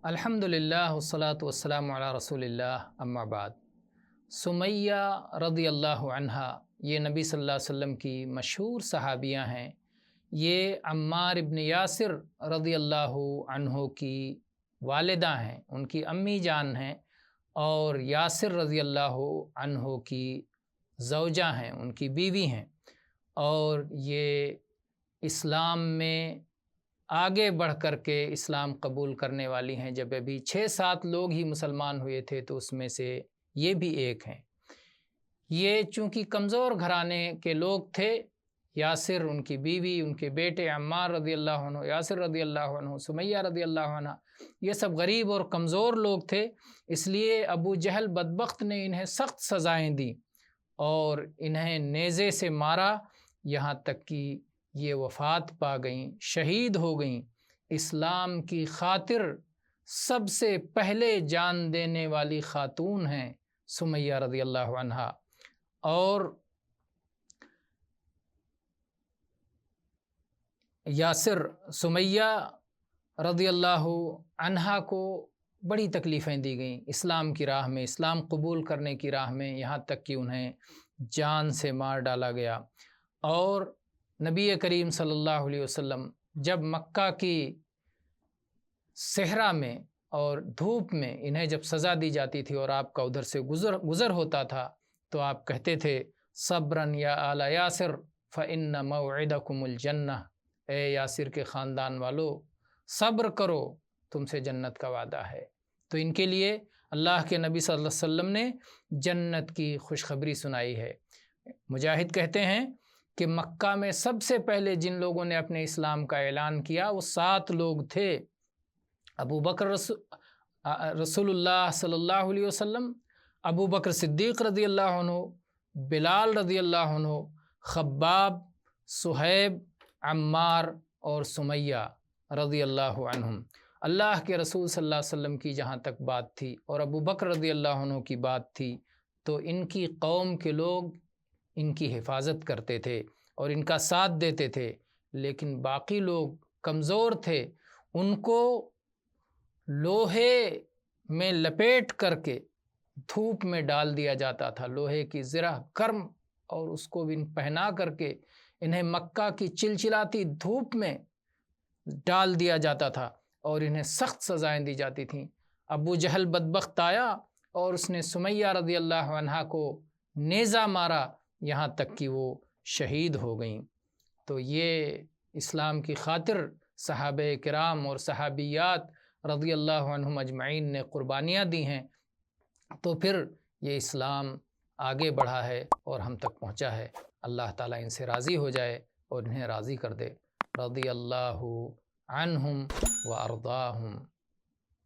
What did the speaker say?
الحمدللہ والصلاة والسلام علی رسول اللہ اما بعد۔ سمیہ رضی اللہ عنہا یہ نبی صلی اللہ علیہ وسلم کی مشہور صحابیاں ہیں۔ یہ عمار ابن یاسر رضی اللہ عنہ کی والدہ ہیں، ان کی امی جان ہیں، اور یاسر رضی اللہ عنہ کی زوجہ ہیں، ان کی بیوی ہیں، اور یہ اسلام میں آگے بڑھ کر کے اسلام قبول کرنے والی ہیں۔ جب ابھی 6-7 لوگ ہی مسلمان ہوئے تھے تو اس میں سے یہ بھی ایک ہیں۔ یہ چونکہ کمزور گھرانے کے لوگ تھے، یاسر، ان کی بیوی، ان کے بیٹے عمار رضی اللہ عنہ، یاسر رضی اللہ عنہ، سمیہ رضی اللہ عنہ، یہ سب غریب اور کمزور لوگ تھے، اس لیے ابو جہل بدبخت نے انہیں سخت سزائیں دیں اور انہیں نیزے سے مارا، یہاں تک کہ یہ وفات پا گئیں، شہید ہو گئیں۔ اسلام کی خاطر سب سے پہلے جان دینے والی خاتون ہیں سمیہ رضی اللہ عنہا، اور یاسر، سمیہ رضی اللہ عنہا کو بڑی تکلیفیں دی گئیں اسلام کی راہ میں، اسلام قبول کرنے کی راہ میں، یہاں تک کہ انہیں جان سے مار ڈالا گیا۔ اور نبی کریم صلی اللہ علیہ وسلم جب مکہ کی صحرا میں اور دھوپ میں انہیں جب سزا دی جاتی تھی اور آپ کا ادھر سے گزر ہوتا تھا تو آپ کہتے تھے صبرن یا آل یاسر فإن موعدکم الجنہ، اے یاسر کے خاندان والو صبر کرو، تم سے جنت کا وعدہ ہے۔ تو ان کے لیے اللہ کے نبی صلی اللہ علیہ وسلم نے جنت کی خوشخبری سنائی ہے۔ مجاہد کہتے ہیں کہ مکہ میں سب سے پہلے جن لوگوں نے اپنے اسلام کا اعلان کیا وہ 7 لوگ تھے: ابو بکر رسول اللہ صلی اللہ علیہ وسلم، ابو بکر صدیق رضی اللہ عنہ، بلال رضی اللہ عنہ، خباب، صہیب، عمار اور سمیہ رضی اللہ عنہم۔ اللہ کے رسول صلی اللہ علیہ وسلم کی جہاں تک بات تھی اور ابو بکر رضی اللہ عنہ کی بات تھی تو ان کی قوم کے لوگ ان کی حفاظت کرتے تھے اور ان کا ساتھ دیتے تھے، لیکن باقی لوگ کمزور تھے، ان کو لوہے میں لپیٹ کر کے دھوپ میں ڈال دیا جاتا تھا، لوہے کی زرہ گرم، اور اس کو بھی پہنا کر کے انہیں مکہ کی چلچلاتی دھوپ میں ڈال دیا جاتا تھا اور انہیں سخت سزائیں دی جاتی تھیں۔ ابو جہل بدبخت آیا اور اس نے سمیہ رضی اللہ عنہا کو نیزہ مارا، یہاں تک کہ وہ شہید ہو گئیں۔ تو یہ اسلام کی خاطر صحابہ کرام اور صحابیات رضی اللہ عنہم اجمعین نے قربانیاں دی ہیں، تو پھر یہ اسلام آگے بڑھا ہے اور ہم تک پہنچا ہے۔ اللہ تعالیٰ ان سے راضی ہو جائے اور انہیں راضی کر دے۔ رضی اللہ عنہم و ارضاہم۔